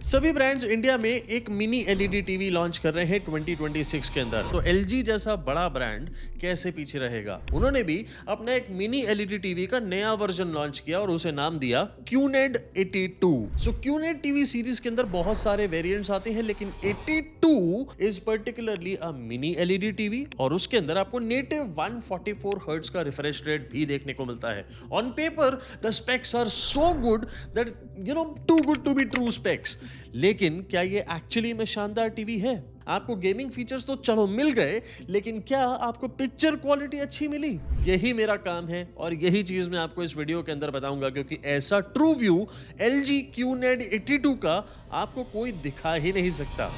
सभी brands India में एक मिनी एलईडी टीवी लॉन्च कर रहे हैं 2026 के अंदर। तो एलजी जैसा बड़ा ब्रांड कैसे पीछे रहेगा। उन्होंने भी अपना एक मिनी एलईडी टीवी का नया वर्जन लॉन्च किया और उसे नाम दिया QNED 82। So QNED TV series के अंदर बहुत सारे वेरिएंट्स आते हैं, लेकिन 82 is particularly a mini LED TV और उसके अंदर आपको नेटिव 144 हर्ट्ज का रिफ्रेश रेट भी देखने को मिलता है। On paper the specs are so good that too good to be true specs. लेकिन क्या ये एक्चुअली में शानदार टीवी है? आपको गेमिंग फीचर्स तो चलो मिल गए, लेकिन क्या आपको पिक्चर क्वालिटी अच्छी मिली? यही मेरा काम है और यही चीज मैं आपको इस वीडियो के अंदर बताऊंगा, क्योंकि ऐसा ट्रू व्यू LG QNED 82 का आपको कोई दिखा ही नहीं सकता।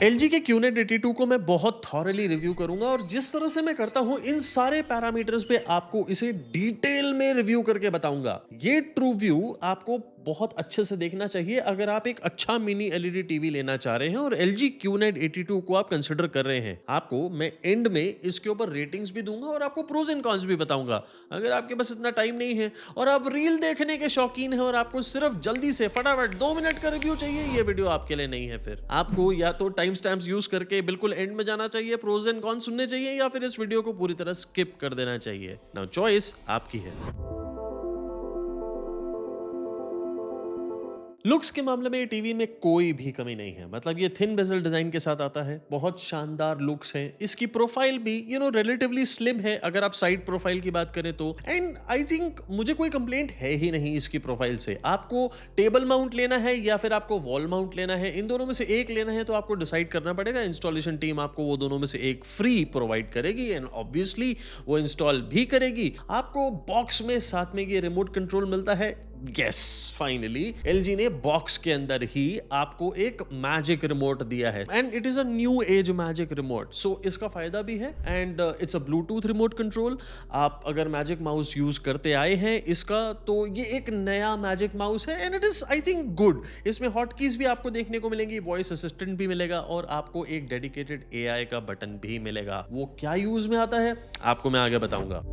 LG के QNED 82 को मैं बहुत थॉरली रिव्यू करूंगा और जिस तरह से मैं करता हूं इन सारे पैरामीटर्स पे आपको इसे डिटेल में रिव्यू करके बताऊंगा। ये ट्रू व्यू आपको बहुत अच्छे से देखना चाहिए अगर आप एक अच्छा मिनी एलईडी टीवी लेना चाह रहे हैं और LG QNED 82 को आप कंसिडर कर रहे हैं। आपको मैं एंड में इसके ऊपर रेटिंग्स भी दूंगा और आपको प्रोज एंड कॉन्स भी बताऊंगा। अगर आपके पास इतना टाइम नहीं है और आप रील देखने के शौकीन हैं और आपको सिर्फ जल्दी से फटाफट 2 मिनट का रिव्यू चाहिए, ये वीडियो आपके लिए नहीं है। फिर आपको या तो टाइम स्टैम्प्स यूज करके बिल्कुल एंड में जाना चाहिए, प्रोज एंड कॉन्स सुनने चाहिए, या फिर इस वीडियो को पूरी तरह स्किप कर देना चाहिए। नाउ चॉइस आपकी है। लुक्स के मामले में ये टीवी में कोई भी कमी नहीं है। मतलब ये थिन बेजल डिजाइन के साथ आता है, बहुत शानदार लुक्स है। इसकी प्रोफाइल भी रिलेटिवली स्लिम है अगर आप साइड प्रोफाइल की बात करें तो। एंड आई थिंक मुझे कोई कंप्लेंट है ही नहीं इसकी प्रोफाइल से। आपको टेबल माउंट लेना है या फिर आपको वॉल माउंट लेना है, इन दोनों में से एक लेना है तो आपको डिसाइड करना पड़ेगा। इंस्टॉलेशन टीम आपको वो दोनों में से एक फ्री प्रोवाइड करेगी एंड ऑब्वियसली वो इंस्टॉल भी करेगी। आपको बॉक्स में साथ में ये रिमोट कंट्रोल मिलता है। यस, फाइनली LG ने बॉक्स के अंदर ही आपको एक मैजिक रिमोट दिया है and it is a new age magic remote. So इसका फायदा भी है and it's a Bluetooth remote control. आप अगर मैजिक माउस यूज करते आए हैं इसका, तो ये एक नया मैजिक माउस है and it is I think good. इसमें हॉट कीज भी आपको देखने को मिलेंगी, वॉइस असिस्टेंट भी मिलेगा और आपको एक डेडिकेटेड AI का बटन भी मिलेगा। वो क्या यूज में आता है आपको मैं आगे बताऊंगा।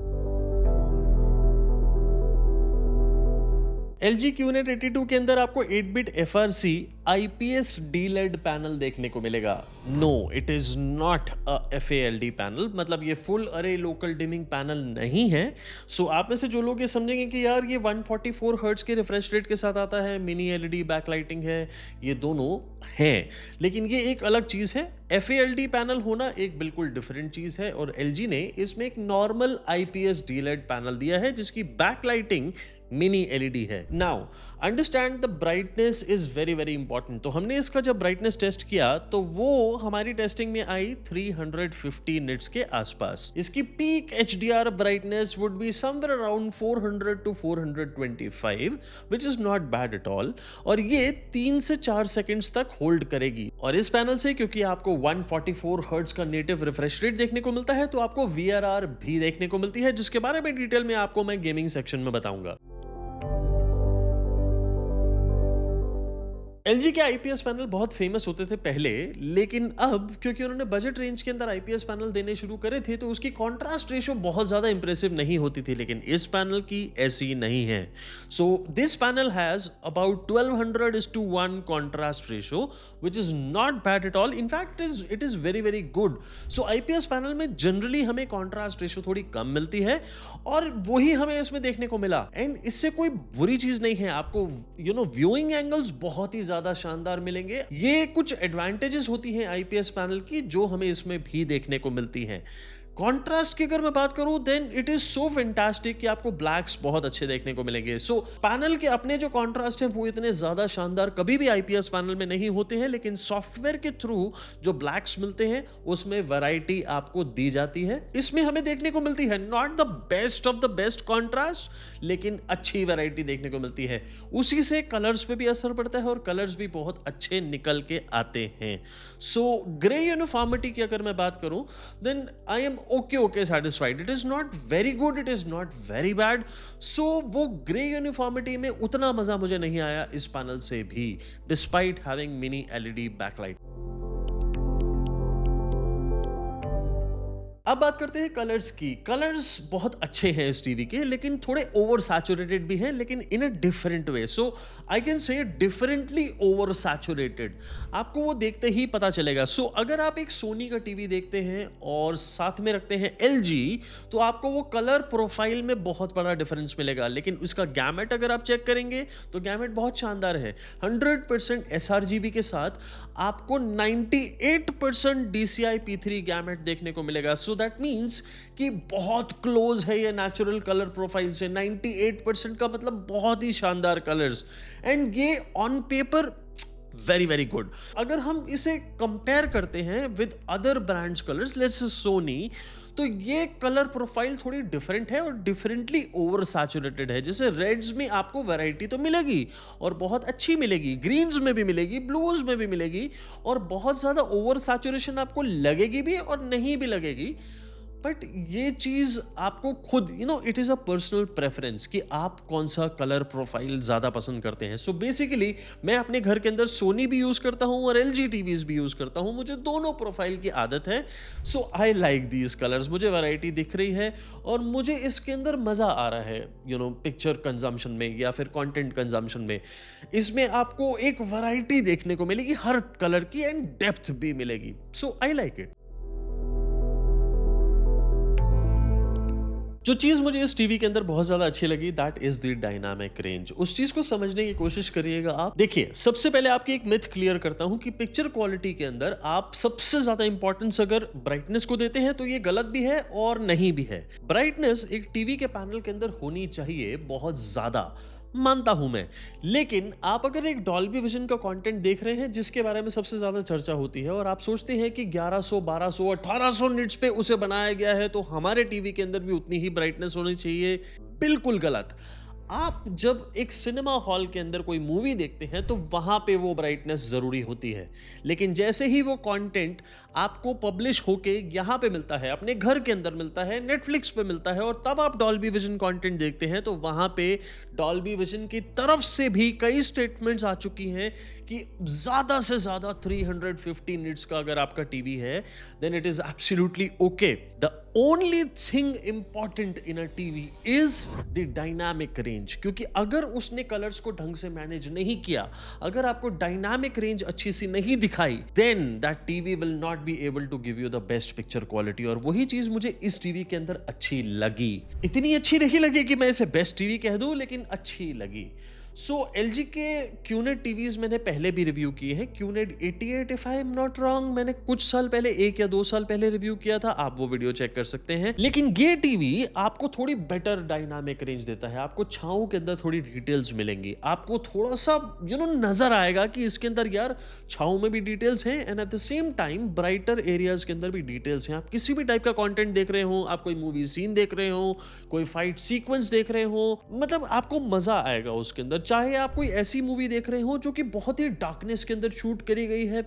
LG QNED 82 के अंदर आपको eight bit FRC IPS DLED panel देखने को मिलेगा। No, it is not a FALD panel, मतलब ये फुल अरे लोकल डिमिंग पैनल नहीं है। सो आप में से जो लोग ये समझेंगे कि यार ये 144 हर्ट्ज के रिफ्रेश रेट के साथ आता है, मिनी LED बैकलाइटिंग है, ये दोनों हैं, लेकिन ये एक अलग चीज है। FALD पैनल होना एक बिल्कुल डिफरेंट चीज है और LG ने इसमें एक नॉर्मल IPS DLED पैनल दिया है जिसकी बैकलाइटिंग मिनी LED है। Now understand the brightness is very very important. तो हमने इसका जब ब्राइटनेस टेस्ट किया तो वो हमारी टेस्टिंग में आई 350 निट्स के आसपास। इसकी peak HDR brightness would be somewhere around 400 to 425 which is not bad at all और ये 3 से 4 सेकेंड्स तक होल्ड करेगी। और इस पैनल से क्योंकि आपको 144 हर्ट्ज का नेटिव रिफ्रेश रेट देखने को मिलता है तो आपको VRR भी देखने को मिलती है, जिसके बारे में डिटेल में आपको मैं गेमिंग सेक्शन में बताऊंगा। LG के IPS पैनल बहुत फेमस होते थे पहले, लेकिन अब क्योंकि उन्होंने बजट रेंज के अंदर IPS पैनल देने शुरू करे थे तो उसकी कॉन्ट्रास्ट रेशो बहुत ज्यादा इंप्रेसिव नहीं होती थी, लेकिन इस पैनल की ऐसी नहीं है। So this panel has about 1200:1 contrast ratio which is not bad at all. In fact it is very very good. So IPS panel में जनरली हमें कॉन्ट्रास्ट रेशो थोड़ी कम मिलती है और वही हमें इसमें देखने को मिला एंड इससे कोई बुरी चीज नहीं है। आपको व्यूइंग एंगल्स बहुत ही ज्यादा शानदार मिलेंगे। ये कुछ एडवांटेजेस होती हैं IPS पैनल की जो हमें इसमें भी देखने को मिलती हैं। कॉन्ट्रास्ट की अगर मैं बात करूं then it is so fantastic कि आपको ब्लैक्स बहुत अच्छे देखने को मिलेंगे। सो पैनल के अपने जो कॉन्ट्रास्ट है वो इतने ज्यादा शानदार कभी भी IPS पैनल में नहीं होते हैं, लेकिन सॉफ्टवेयर के थ्रू जो ब्लैक्स मिलते हैं उसमें वैरायटी आपको दी जाती है। इसमें हमें देखने को मिलती है not the best of the best contrast, लेकिन अच्छी वैरायटी देखने को मिलती है। उसी से कलर्स पे भी असर पड़ता है और कलर्स भी बहुत अच्छे निकल के आते हैं। सो ग्रे यूनिफॉर्मिटी की अगर मैं बात करूं then I am okay satisfied. It is not very good, it is not very bad. So वो ग्रे यूनिफॉर्मिटी में उतना मजा मुझे नहीं आया इस पैनल से भी, despite having mini LED backlight. अब बात करते हैं कलर्स की। कलर्स बहुत अच्छे हैं इस टीवी के, लेकिन थोड़े ओवर सैचुरेटेड भी हैं, लेकिन in a different way. So I can say differently over saturated, आपको वो देखते ही पता चलेगा। सो अगर आप एक सोनी का टीवी देखते हैं और साथ में रखते हैं एलजी, तो आपको वो कलर प्रोफाइल में बहुत बड़ा डिफरेंस मिलेगा। लेकिन उसका गैमेट अगर आप चेक करेंगे तो गैमेट बहुत शानदार है। 100% sRGB के साथ आपको 98% DCI P3 गैमेट देखने को मिलेगा। सो दैट मीन्स कि बहुत क्लोज है ये नेचुरल कलर प्रोफाइल से। 98% का मतलब बहुत ही शानदार कलर्स, एंड ये on paper very very good. अगर हम इसे कंपेयर करते हैं with other brands colours, let's say Sony, तो ये कलर प्रोफाइल थोड़ी डिफरेंट है और डिफरेंटली ओवर सैचुरेटेड है। जैसे रेड्स में आपको वैरायटी तो मिलेगी और बहुत अच्छी मिलेगी, ग्रीन्स में भी मिलेगी, ब्लूज में भी मिलेगी, और बहुत ज़्यादा ओवर सैचुरेशन आपको लगेगी भी और नहीं भी लगेगी। बट ये चीज़ आपको खुद it is a personal preference कि आप कौन सा कलर प्रोफाइल ज़्यादा पसंद करते हैं। सो बेसिकली मैं अपने घर के अंदर सोनी भी यूज़ करता हूँ और एलजी टीवीज भी यूज़ करता हूँ। मुझे दोनों प्रोफाइल की आदत है। सो आई लाइक दीज कलर्स। मुझे वैरायटी दिख रही है और मुझे इसके अंदर मज़ा आ रहा है पिक्चर कंजम्पशन में या फिर कंटेंट कंजम्पशन में। इसमें आपको एक वैरायटी देखने को मिलेगी हर कलर की, एंड डेप्थ भी मिलेगी। सो आई लाइक इट। जो चीज़ मुझे इस टीवी के अंदर बहुत ज़्यादा अच्छी लगी, that is the dynamic range. उस चीज़ को समझने की कोशिश करिएगा आप। देखिए, सबसे पहले आपकी एक मिथ क्लियर करता हूं कि पिक्चर क्वालिटी के अंदर आप सबसे ज़्यादा इंपॉर्टेंस अगर ब्राइटनेस को देते हैं तो ये गलत भी है और नहीं भी है। ब्राइटनेस एक टीवी के पैनल के अंदर होनी चाहिए बहुत ज़्यादा, मानता हूं मैं। लेकिन आप अगर एक डॉल्बी विजन का कंटेंट देख रहे हैं जिसके बारे में सबसे ज्यादा चर्चा होती है, और आप सोचते हैं कि 1100, 1200, 1800 निट्स पे उसे बनाया गया है तो हमारे टीवी के अंदर भी उतनी ही ब्राइटनेस होनी चाहिए, बिल्कुल गलत। आप जब एक सिनेमा हॉल के अंदर कोई मूवी देखते हैं तो वहां पे वो ब्राइटनेस जरूरी होती है। लेकिन जैसे ही वो कंटेंट आपको पब्लिश होके यहां पे मिलता है, अपने घर के अंदर मिलता है, नेटफ्लिक्स पे मिलता है, और तब आप डॉल्बी विजन कंटेंट देखते हैं, तो वहां पे डॉल्बी विजन की तरफ से भी कई स्टेटमेंट्स आ चुकी हैं कि ज्यादा से ज्यादा 350 निट्स का अगर आपका टीवी है, then it is absolutely okay. The only thing important in a TV is the dynamic range, क्योंकि अगर उसने कलर्स को ढंग से मैनेज नहीं किया, अगर आपको डायनामिक रेंज अच्छी सी नहीं दिखाई, then that TV will not be able to give you the best picture quality. और वही चीज मुझे इस टीवी के अंदर अच्छी लगी। इतनी अच्छी नहीं लगी कि मैं इसे बेस्ट टीवी कह दूं, लेकिन अच्छी लगी। सो एलजी के क्यूनेट टीवीज मैंने पहले भी रिव्यू किए हैं। QNet 88 if I am not wrong, मैंने कुछ साल पहले, 1 या 2 साल पहले रिव्यू किया था, आप वो वीडियो चेक कर सकते हैं। लेकिन ये टीवी आपको थोड़ी बेटर डायनामिक रेंज देता है। आपको छांव के अंदर थोड़ी डिटेल्स मिलेंगी, आपको थोड़ा सा नजर आएगा कि इसके अंदर यार छांव में भी डिटेल्स हैं, and at the same time brighter areas के अंदर भी डिटेल्स हैं। आप किसी भी टाइप का कंटेंट देख रहे हो, आप कोई मूवी सीन देख रहे हो, कोई फाइट सीक्वेंस देख रहे हो, मतलब आपको मजा आएगा उसके अंदर। चाहे आप कोई ऐसी मूवी देख रहे हो जो कि बहुत ही डार्कनेस के अंदर शूट करी गई है,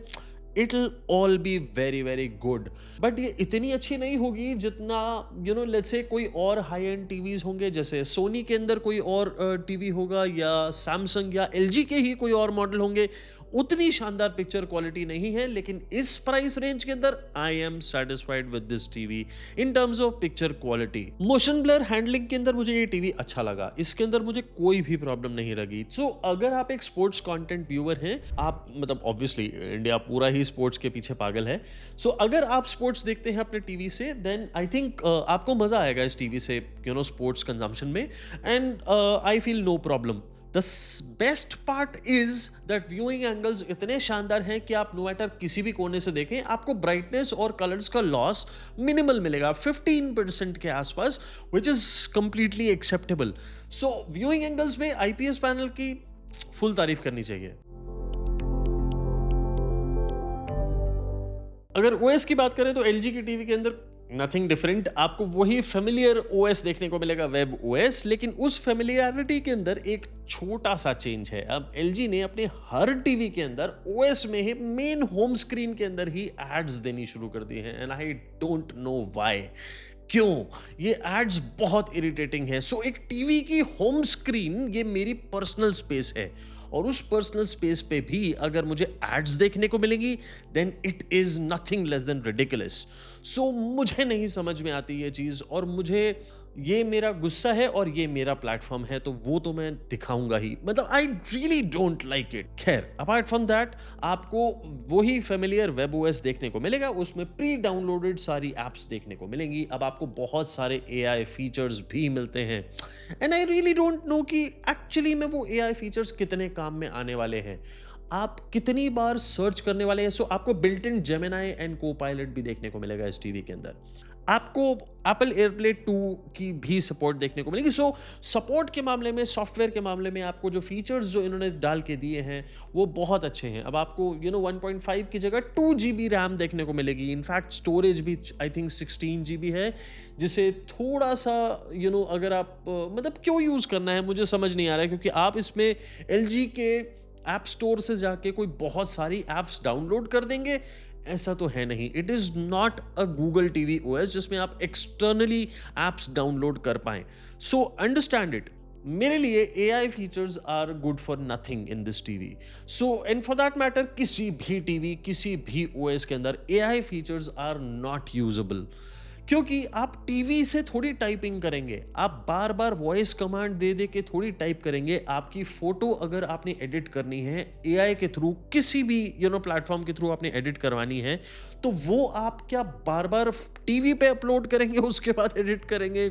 it will all B very very good. But ये इतनी अच्छी नहीं होगी जितना लेट्स से कोई और हाई एंड टीवीज होंगे, जैसे सोनी के अंदर कोई और टीवी होगा, या सैमसंग या एलजी के ही कोई और मॉडल होंगे। उतनी शानदार पिक्चर क्वालिटी नहीं है, लेकिन इस प्राइस रेंज के अंदर I am satisfied with this TV in terms of picture quality. Motion blur handling के अंदर मुझे ये टीवी अच्छा लगा, इसके अंदर मुझे कोई भी प्रॉब्लम नहीं लगी। सो अगर आप एक स्पोर्ट्स कंटेंट व्यूअर हैं, आप मतलब ऑब्वियसली इंडिया पूरा ही स्पोर्ट्स के पीछे पागल है। सो अगर आप स्पोर्ट्स देखते हैं अपने टीवी से, देन आई थिंक आपको मजा आएगा इस टीवी से स्पोर्ट्स कंजम्पशन में, and I feel no problem. The best part is that viewing angles इतने शानदार हैं कि आप नो मैटर किसी भी कोने से देखें, आपको ब्राइटनेस और कलर्स का लॉस मिनिमल मिलेगा, 15% के आसपास, which is completely acceptable. So viewing angles में IPS पैनल की फुल तारीफ करनी चाहिए। अगर OS की बात करें तो LG की टीवी के अंदर नथिंग डिफरेंट, आपको वही फेमिलियर OS देखने को मिलेगा, वेब OS, लेकिन उस फेमिलियरिटी के अंदर एक छोटा सा चेंज है। अब LG ने अपने हर टीवी के अंदर OS में ही मेन होम स्क्रीन के अंदर ही एड्स देनी शुरू कर दी हैं, and I don't know why, क्यों ये एड्स बहुत इरिटेटिंग है। सो एक टीवी की होम स्क्रीन ये मेरी पर्सनल स्पेस है, और उस पर्सनल स्पेस पे भी अगर मुझे एड्स देखने को मिलेंगी, then it is nothing less than ridiculous. So मुझे नहीं समझ में आती ये चीज, और मुझे ये मेरा गुस्सा है और ये मेरा प्लेटफॉर्म है, तो वो तो मैं दिखाऊंगा ही। मतलब I really don't like it. खैर, अपार्ट फ्रॉम दैट आपको वही फेमिलियर वेब ओएस देखने को मिलेगा, उसमें प्री डाउनलोडेड सारी एप्स देखने को मिलेंगी। अब आपको बहुत सारे एआई फीचर्स भी मिलते हैं, and I really don't know कि एक्चुअली में वो एआई फीचर्स कितने काम में आने वाले हैं, आप कितनी बार सर्च करने वाले हैं। सो आपको बिल्ट इन जेमिनी एंड को पायलट भी देखने को मिलेगा इस टीवी के अंदर। आपको एप्पल एयरप्ले 2 की भी सपोर्ट देखने को मिलेगी। सो सपोर्ट के मामले में, सॉफ्टवेयर के मामले में आपको जो फीचर्स जो इन्होंने डाल के दिए हैं वो बहुत अच्छे हैं। अब आपको 1.5 की जगह 2 GB रैम देखने को मिलेगी। इनफैक्ट स्टोरेज भी आई थिंक 16 GB है, जिसे थोड़ा सा अगर आप मतलब क्यों यूज़ करना है मुझे समझ नहीं आ रहा है, क्योंकि आप इसमें LG के ऐप स्टोर से जाके कोई बहुत सारी ऐप्स डाउनलोड कर देंगे, ऐसा तो है नहीं। It is not a Google TV OS जिसमें आप एक्सटर्नली एप्स डाउनलोड कर पाएं। सो अंडरस्टैंड इट, मेरे लिए AI features are good for nothing in this TV. So and for that matter किसी भी टीवी, किसी भी ओएस के अंदर AI features are not usable, क्योंकि आप टीवी से थोड़ी टाइपिंग करेंगे, आप बार बार वॉइस कमांड दे दे के थोड़ी टाइप करेंगे। आपकी फोटो अगर आपने एडिट करनी है एआई के थ्रू, किसी भी प्लेटफॉर्म के थ्रू आपने एडिट करवानी है, तो वो आप क्या बार बार टीवी पे अपलोड करेंगे, उसके बाद एडिट करेंगे,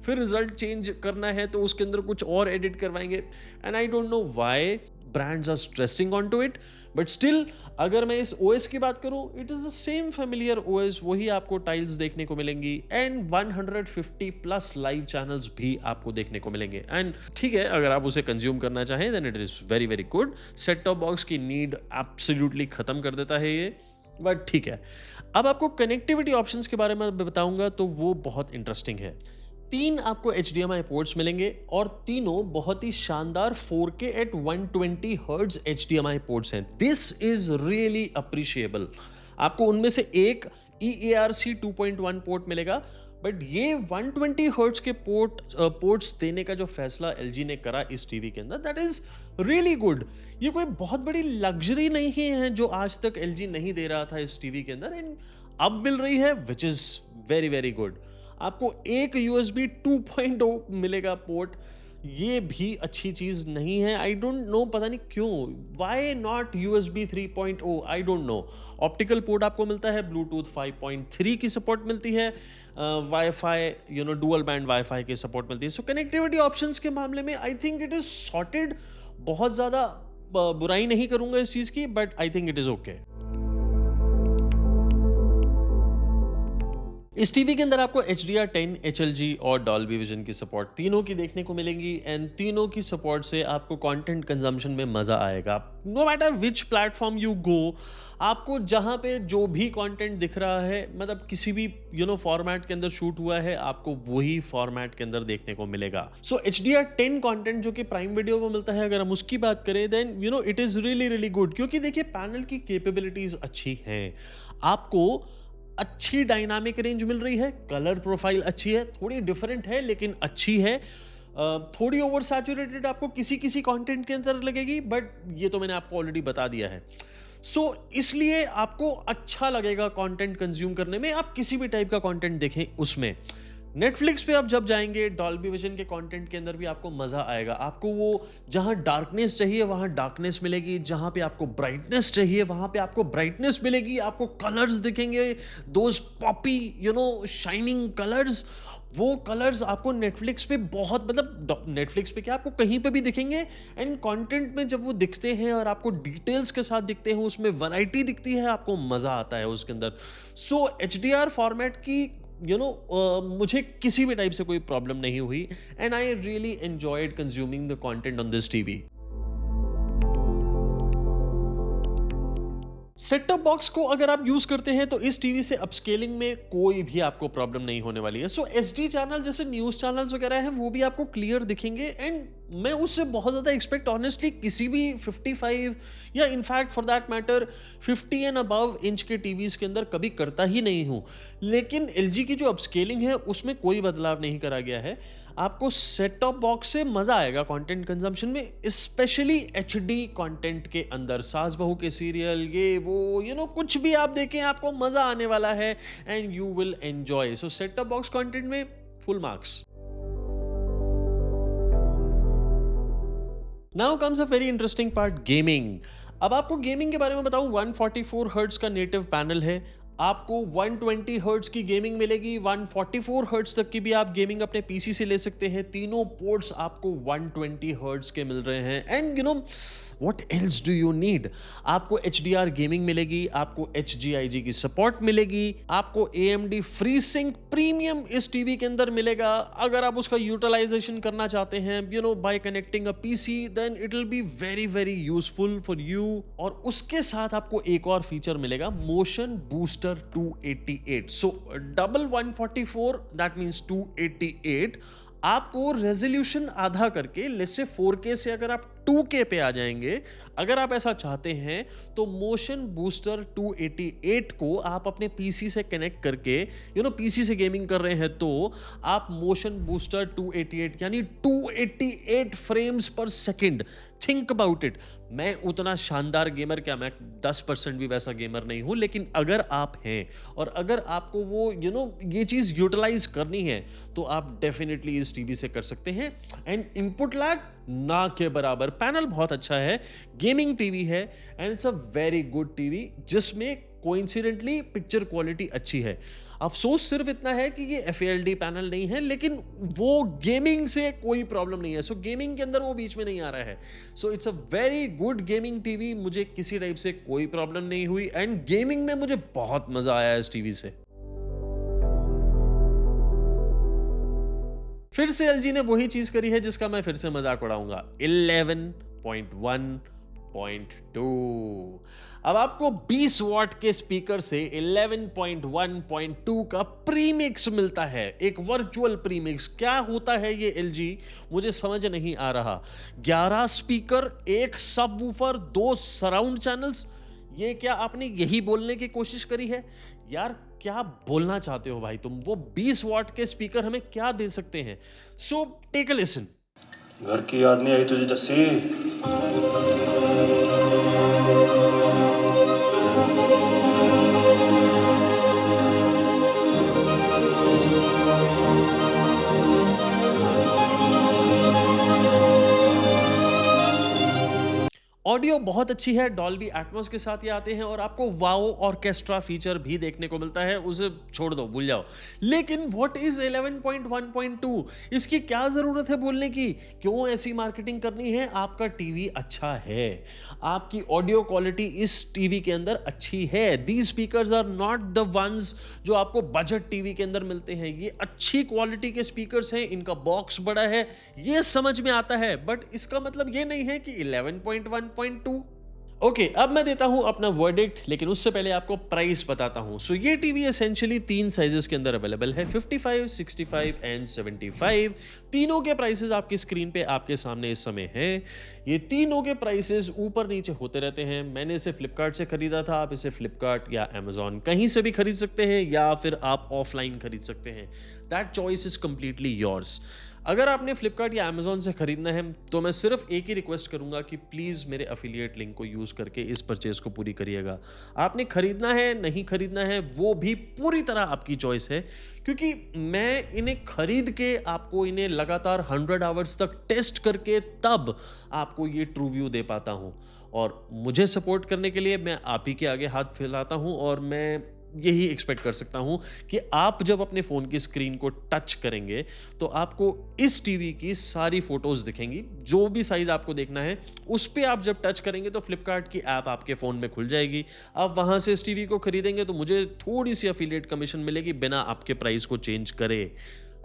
फिर रिजल्ट चेंज करना है तो उसके अंदर कुछ और एडिट करवाएंगे। And I don't know why brands are stressing onto it, but still अगर मैं इस OS की बात करूं, it is the same familiar OS, वही आपको टाइल्स देखने को मिलेंगी एंड 150 प्लस लाइव चैनल्स भी आपको देखने को मिलेंगे। एंड ठीक है, अगर आप उसे कंज्यूम करना चाहें then it is very very good. Set top box की नीड एब्सोल्युटली खत्म कर देता है ये, बट ठीक है। अब आपको कनेक्टिविटी ऑप्शंस के बारे में बताऊंगा तो वो बहुत इंटरेस्टिंग है। 3 आपको HDMI पोर्ट्स मिलेंगे और तीनों बहुत ही शानदार 4K at 120 hertz HDMI ports हैं। This is really appreciable. आपको उनमें से एक EARC 2.1 पोर्ट मिलेगा, बट ये 120 हर्ट्ज के पोर्ट्स देने का जो फैसला LG ने करा इस टीवी के अंदर, दैट इज रियली गुड। ये कोई बहुत बड़ी लग्जरी नहीं है जो आज तक LG नहीं दे रहा था इस टीवी के अंदर, एंड अब मिल रही है, which is very very good. आपको एक USB 2.0 मिलेगा पोर्ट, ये भी अच्छी चीज नहीं है। आई डोंट नो, पता नहीं क्यों, why not USB 3.0, I don't know. Optical port आपको मिलता है, ब्लूटूथ 5.3 की सपोर्ट मिलती है, वाईफाई डुअल बैंड वाईफाई की सपोर्ट मिलती है। सो कनेक्टिविटी ऑप्शंस के मामले में I think it is sorted. बहुत ज्यादा बुराई नहीं करूंगा इस चीज की, but I think it is okay. इस टीवी के अंदर आपको HDR10, HLG और डॉल्बी विजन की सपोर्ट तीनों की देखने को मिलेंगी, एंड तीनों की सपोर्ट से आपको कंटेंट कंजम्पशन में मजा आएगा। No matter which platform you go, आपको जहां पे जो भी कंटेंट दिख रहा है, मतलब किसी भी फॉर्मेट के अंदर शूट हुआ है, आपको वही फॉर्मेट के अंदर देखने को मिलेगा। सो HDR10 कंटेंट जो कि प्राइम वीडियो में मिलता है, अगर हम उसकी बात करें then it is really really good, क्योंकि देखिए पैनल की कैपेबिलिटीज अच्छी हैं, आपको अच्छी डायनामिक रेंज मिल रही है, कलर प्रोफाइल अच्छी है, थोड़ी डिफरेंट है लेकिन अच्छी है। थोड़ी ओवर सैचुरेटेड आपको किसी किसी कंटेंट के अंदर लगेगी, बट ये तो मैंने आपको ऑलरेडी बता दिया है। सो इसलिए आपको अच्छा लगेगा कंटेंट कंज्यूम करने में, आप किसी भी टाइप का कंटेंट देखें उसमें। नेटफ्लिक्स पे आप जब जाएंगे, डॉल्बी विजन के कंटेंट के अंदर भी आपको मजा आएगा। आपको वो जहां डार्कनेस चाहिए वहां डार्कनेस मिलेगी, जहां पे आपको ब्राइटनेस चाहिए वहां पे आपको ब्राइटनेस मिलेगी, आपको कलर्स दिखेंगे, दोज पॉपी शाइनिंग कलर्स। वो कलर्स आपको नेटफ्लिक्स पे बहुत, मतलब नेटफ्लिक्स पे क्या आपको कहीं पे भी दिखेंगे, एंड कंटेंट में जब वो दिखते हैं और आपको डिटेल्स के साथ दिखते हैं, उसमें वैरायटी दिखती है, आपको मजा आता है उसके अंदर। सो HDR फॉर्मेट की मुझे किसी भी टाइप से कोई प्रॉब्लम नहीं हुई, and I really enjoyed consuming the content on this TV. Set top box को अगर आप यूज करते हैं तो इस टीवी से अपस्केलिंग में कोई भी आपको प्रॉब्लम नहीं होने वाली है। सो SD चैनल जैसे न्यूज चैनल्स वगैरह हैं वो भी आपको क्लियर दिखेंगे, एंड मैं उससे बहुत ज़्यादा एक्सपेक्ट ऑनेस्टली किसी भी 55 या in fact for that matter 50 and above inch के टीवीज़ के अंदर कभी करता ही नहीं हूँ। लेकिन एलजी की जो अपस्केलिंग है उसमें कोई बदलाव नहीं करा गया है। आपको सेट टॉप बॉक्स से मज़ा आएगा कंटेंट कंजम्पशन में, स्पेशली एचडी कंटेंट के अंदर। सास बहू के सीरियल ये वो कुछ भी आप देखें आपको मज़ा आने वाला है and you will enjoy. So set top box content में full marks. Now comes a very interesting part, gaming. अब आपको गेमिंग के बारे में बताऊं, 144 हर्ट्ज का नेटिव पैनल है। आपको 120 हर्ट्ज की गेमिंग मिलेगी, 144 हर्ट्ज तक की भी आप गेमिंग अपने पीसी से ले सकते हैं। तीनों पोर्ट्स आपको 120 हर्ट्ज के मिल रहे हैं and what else do you need. आपको HDR गेमिंग मिलेगी, आपको HGIG की सपोर्ट मिलेगी, आपको AMD FreeSync प्रीमियम इस टीवी के अंदर मिलेगा। अगर आप उसका यूटिलाइजेशन करना चाहते हैं by connecting a PC, then it will be very very useful for you. और उसके साथ आपको एक और फीचर मिलेगा, motion booster 288। So double 144 that means 288। आपको रेजोल्यूशन आधा करके, लेट्स से 4K से अगर आप 2K पे आ जाएंगे, अगर आप ऐसा चाहते हैं तो मोशन बूस्टर 288 को आप अपने पीसी से कनेक्ट करके पीसी से गेमिंग कर रहे हैं तो आप मोशन बूस्टर 288 यानी 288 फ्रेम्स पर सेकंड, थिंक अबाउट इट। मैं उतना शानदार गेमर क्या, मैं 10% भी वैसा गेमर नहीं हूं, लेकिन अगर आप हैं और अगर आपको वो ये चीज यूटिलाइज करनी है तो आप डेफिनेटली इस टीवी से कर सकते हैं। एंड इनपुट लैग ना के बराबर, पैनल बहुत अच्छा है, गेमिंग टीवी है and it's a very good TV जिसमें कोइंसिडेंटली पिक्चर क्वालिटी अच्छी है। अफसोस सिर्फ इतना है कि ये FALD पैनल नहीं है, लेकिन वो गेमिंग से कोई प्रॉब्लम नहीं है। सो गेमिंग के अंदर वो बीच में नहीं आ रहा है। So it's a very good gaming TV, मुझे किसी टाइप से कोई प्रॉब्लम नहीं हुई एंड गेमिंग में मुझे बहुत मजा आया इस टीवी से। फिर से LG ने वही चीज करी है जिसका मैं फिर से मजाक उड़ाऊंगा, 11.1.2। अब आपको 20 वॉट के स्पीकर से 11.1.2 का प्रीमिक्स मिलता है, एक वर्चुअल प्रीमिक्स। क्या होता है ये LG, मुझे समझ नहीं आ रहा। 11 स्पीकर, एक सबवूफर, 2 सराउंड चैनल्स, ये क्या आपने यही बोलने की कोशिश करी है यार? क्या बोलना चाहते हो भाई तुम? वो 20 वॉट के स्पीकर हमें क्या दे सकते हैं? So take a listen. घर की याद नहीं आई तुझे जस्सी? ऑडियो बहुत अच्छी है, डॉल्बी एटमॉस के साथ ये आते हैं और आपको वाओ ऑर्केस्ट्रा फीचर भी देखने को मिलता है, उसे छोड़ दो, भूल जाओ। लेकिन व्हाट इज 11.1.2? इसकी क्या जरूरत है बोलने की? क्यों ऐसी मार्केटिंग करनी है? आपका टीवी अच्छा है, आपकी ऑडियो क्वालिटी इस टीवी के अंदर अच्छी है। These speakers are not the ones जो आपको बजट टीवी के अंदर मिलते हैं। ये अच्छी क्वालिटी के स्पीकर्स हैं, इनका बॉक्स बड़ा है, ये समझ में आता है, बट इसका मतलब ये नहीं है कि 11.1.2। ओके, अब मैं देता हूं अपना वर्डिक्ट, लेकिन उससे पहले आपको प्राइस बताता हूं। सो ये टीवी एसेंशियली 3 साइजेस के अंदर अवेलेबल है, 55, 65 एंड 75। तीनों के प्राइसेस आपकी स्क्रीन पे आपके सामने इस समय हैं। ये तीनों के प्राइसेस ऊपर नीचे होते रहते हैं। मैंने इसे फ्लिपकार्ट से खरीदा था, आप इसे फ्लिपकार्ट या अमेजॉन कहीं से भी खरीद सकते हैं या फिर आप ऑफलाइन खरीद सकते हैं। That choice is completely yours. अगर आपने फ्लिपकार्ट या अमेजॉन से खरीदना है तो मैं सिर्फ एक ही रिक्वेस्ट करूंगा कि प्लीज़ मेरे अफिलिएट लिंक को यूज़ करके इस परचेज को पूरी करिएगा। आपने खरीदना है नहीं खरीदना है वो भी पूरी तरह आपकी चॉइस है, क्योंकि मैं इन्हें खरीद के आपको इन्हें लगातार 100 आवर्स तक टेस्ट करके तब आपको ये ट्रू व्यू दे पाता हूँ। और मुझे सपोर्ट करने के लिए मैं आप ही के आगे हाथ फैलाता हूँ और मैं यही एक्सपेक्ट कर सकता हूं कि आप जब अपने फ़ोन की स्क्रीन को टच करेंगे तो आपको इस टीवी की सारी फोटोज़ दिखेंगी। जो भी साइज़ आपको देखना है उस पर आप जब टच करेंगे तो फ्लिपकार्ट की ऐप आपके फ़ोन में खुल जाएगी। आप वहां से इस टीवी को खरीदेंगे तो मुझे थोड़ी सी अफिलिएट कमीशन मिलेगी बिना आपके प्राइस को चेंज करे।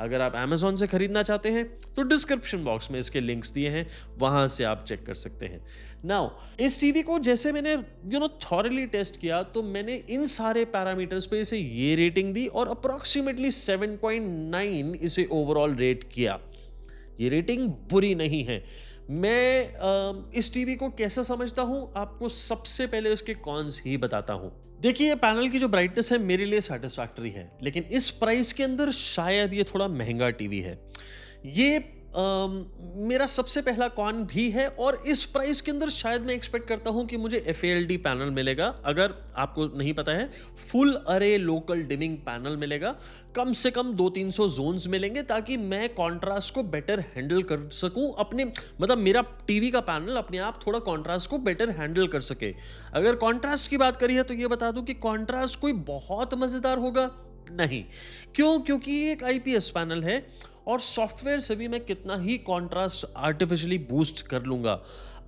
अगर आप अमेजॉन से खरीदना चाहते हैं तो डिस्क्रिप्शन बॉक्स में इसके लिंक्स दिए हैं, वहां से आप चेक कर सकते हैं। नाउ इस टीवी को जैसे मैंने थॉरली टेस्ट किया तो मैंने इन सारे पैरामीटर्स पे इसे ये रेटिंग दी और अप्रॉक्सीमेटली 7.9 इसे ओवरऑल रेट किया। ये रेटिंग बुरी नहीं है। मैं इस टीवी को कैसा समझता हूँ, आपको सबसे पहले इसके कॉन्स ही बताता हूँ। देखिए, पैनल की जो ब्राइटनेस है मेरे लिए सैटिस्फैक्टरी है, लेकिन इस प्राइस के अंदर शायद ये थोड़ा महंगा टीवी है। ये मेरा सबसे पहला कॉन भी है, और इस प्राइस के अंदर शायद मैं एक्सपेक्ट करता हूं कि मुझे FALD पैनल मिलेगा। अगर आपको नहीं पता है, फुल अरे लोकल डिमिंग पैनल मिलेगा। कम से कम 200-300 जोन्स मिलेंगे, ताकि मैं कॉन्ट्रास्ट को बेटर हैंडल कर सकूं अपने, मतलब मेरा टीवी का पैनल अपने आप थोड़ा कॉन्ट्रास्ट को बेटर हैंडल कर सके। अगर कॉन्ट्रास्ट की बात करी है तो ये बता दूं कि कॉन्ट्रास्ट कोई बहुत मजेदार होगा नहीं। क्यों? क्योंकि ये एक IPS पैनल है, और सॉफ्टवेयर से भी मैं कितना ही कॉन्ट्रास्ट आर्टिफिशियली बूस्ट कर लूंगा,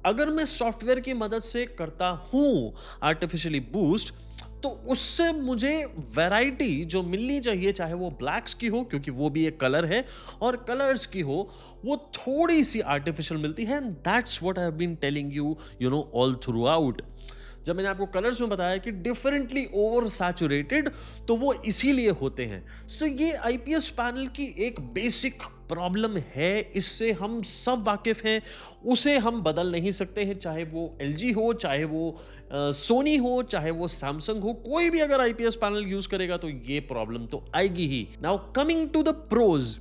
अगर मैं सॉफ्टवेयर की मदद से करता हूं आर्टिफिशियली बूस्ट, तो उससे मुझे वैरायटी जो मिलनी चाहिए, चाहे वो ब्लैक्स की हो क्योंकि वो भी एक कलर है, और कलर्स की हो, वो थोड़ी सी आर्टिफिशियल मिलती है। And that's what I have been telling you, you know, all throughout. जब मैंने आपको कलर्स में बताया कि डिफरेंटली ओवर सैचुरेटेड, तो वो इसीलिए होते हैं। सो ये IPS पैनल की एक बेसिक प्रॉब्लम है, इससे हम सब वाकिफ हैं, उसे हम बदल नहीं सकते हैं। चाहे वो LG हो, चाहे वो सोनी हो, चाहे वो सैमसंग हो, कोई भी अगर IPS पैनल यूज करेगा तो ये प्रॉब्लम तो आएगी ही। Now coming to the pros,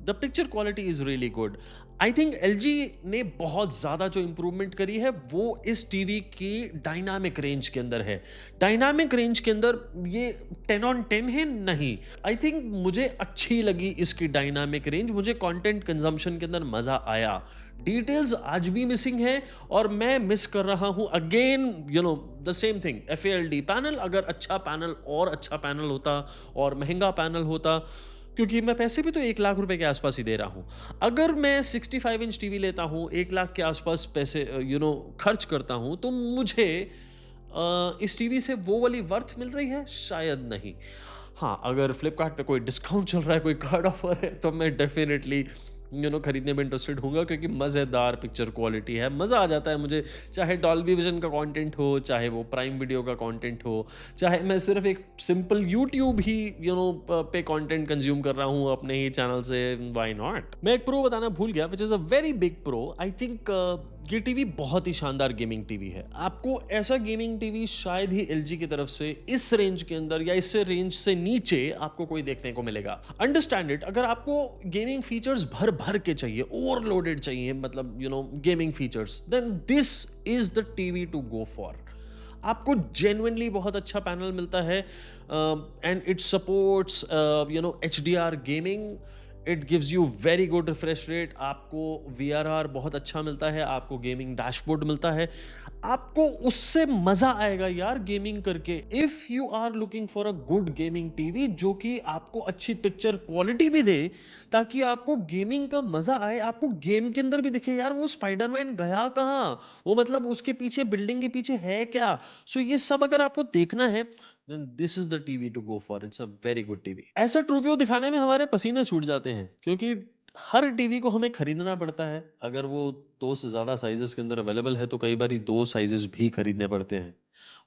the picture quality is really good. I think LG ने बहुत ज़्यादा जो इंप्रूवमेंट करी है वो इस टीवी की डायनामिक रेंज के अंदर है। डायनामिक रेंज के अंदर ये 10 on 10 है नहीं। आई थिंक मुझे अच्छी लगी इसकी डायनामिक रेंज, मुझे कंटेंट कंजम्पशन के अंदर मज़ा आया। डिटेल्स आज भी मिसिंग है, और मैं मिस कर रहा हूँ again, you know, the same thing. FALD panel, अगर अच्छा पैनल और अच्छा पैनल होता और महंगा पैनल होता, क्योंकि मैं पैसे भी तो 1 लाख रुपए के आसपास ही दे रहा हूँ। अगर मैं 65 इंच टीवी लेता हूँ, 1 लाख के आसपास पैसे खर्च करता हूँ, तो मुझे इस टीवी से वो वाली वर्थ मिल रही है? शायद नहीं। हाँ, अगर फ्लिपकार्ट पे कोई डिस्काउंट चल रहा है, कोई कार्ड ऑफर है, तो मैं डेफिनेटली खरीदने में इंटरेस्टेड हूँगा, क्योंकि मज़ेदार पिक्चर क्वालिटी है, मज़ा आ जाता है मुझे। चाहे डॉल्बी विजन का कंटेंट हो, चाहे वो प्राइम वीडियो का कंटेंट हो, चाहे मैं सिर्फ एक सिंपल यूट्यूब ही पे कंटेंट कंज्यूम कर रहा हूँ अपने ही चैनल से, व्हाई नॉट। मैं एक प्रो बताना भूल गया, which is a very big pro. I think ये टीवी बहुत ही शानदार गेमिंग टीवी है। आपको ऐसा गेमिंग टीवी शायद ही LG की तरफ से इस रेंज के अंदर या इससे रेंज से नीचे आपको कोई देखने को मिलेगा। अंडरस्टैंड इट, अगर आपको गेमिंग फीचर्स भर भर के चाहिए, ओवरलोडेड चाहिए, मतलब gaming features, then this is the TV to go for. आपको जेन्युइनली बहुत अच्छा पैनल मिलता है, and it supports HDR gaming. It gives you very good refresh rate, आपको VRR बहुत अच्छा मिलता है, आपको गेमिंग डैशबोर्ड मिलता है, आपको उससे मजा आएगा यार गेमिंग करके। If you are looking for a good gaming TV जो कि आपको अच्छी पिक्चर क्वालिटी भी दे, ताकि आपको गेमिंग का मजा आए, आपको गेम के अंदर भी दिखे यार वो स्पाइडरमैन गया कहाँ, वो मतलब उसके पीछे, बिल्डिंग के पीछे है क्या। सो ये सब अगर आपको देखना है, then this is the TV to go for. It's a very good TV. ऐसा ट्रू व्यू दिखाने में हमारे पसीने छूट जाते हैं, क्योंकि हर टीवी को हमें खरीदना पड़ता है। अगर वो 2 से ज़्यादा साइजेस के अंदर अवेलेबल है, तो कई बार 2 साइजेस भी खरीदने पड़ते हैं।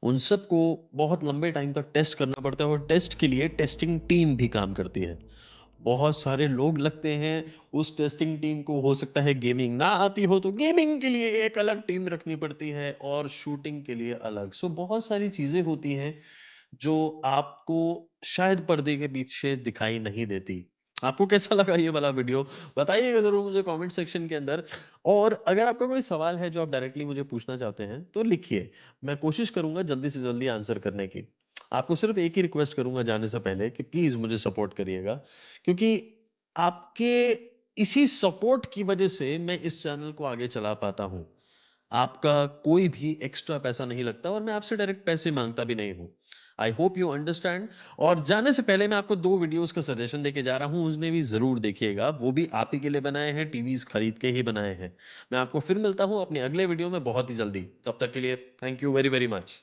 उन सब को बहुत लंबे टाइम तक टेस्ट करना पड़ता है, और टेस्ट के लिए टेस्टिंग टीम भी काम करती है। बहुत सारे लोग लगते हैं उस टेस्टिंग टीम को। हो सकता है गेमिंग ना आती हो, तो गेमिंग के लिए एक अलग टीम रखनी पड़ती है, और शूटिंग के लिए अलग। सो बहुत सारी चीज़ें होती हैं जो आपको शायद पर्दे के पीछे दिखाई नहीं देती। आपको कैसा लगा ये वाला वीडियो? बताइएगा ज़रूर मुझे कमेंट सेक्शन के अंदर। और अगर आपका कोई सवाल है जो आप डायरेक्टली मुझे पूछना चाहते हैं, तो लिखिए। मैं कोशिश करूँगा जल्दी से जल्दी आंसर करने की। आपको सिर्फ़ एक ही रिक्वेस्ट करूँगा जाने से पहले, कि प्लीज़ मुझे सपोर्ट करिएगा, क्योंकि आपके इसी सपोर्ट की वजह से मैं इस चैनल को आगे चला पाता हूँ। आपका कोई भी एक्स्ट्रा पैसा नहीं लगता, और मैं आपसे डायरेक्ट पैसे माँगता भी नहीं हूँ। I hope you understand. और जाने से पहले मैं आपको 2 वीडियोज़ का सजेशन देके जा रहा हूँ, उसमें भी ज़रूर देखिएगा। वो भी आप ही के लिए बनाए हैं, टीवीज़ खरीद के ही बनाए हैं। मैं आपको फिर मिलता हूँ अपने अगले वीडियो में बहुत ही जल्दी। तब तक के लिए thank you very, very much.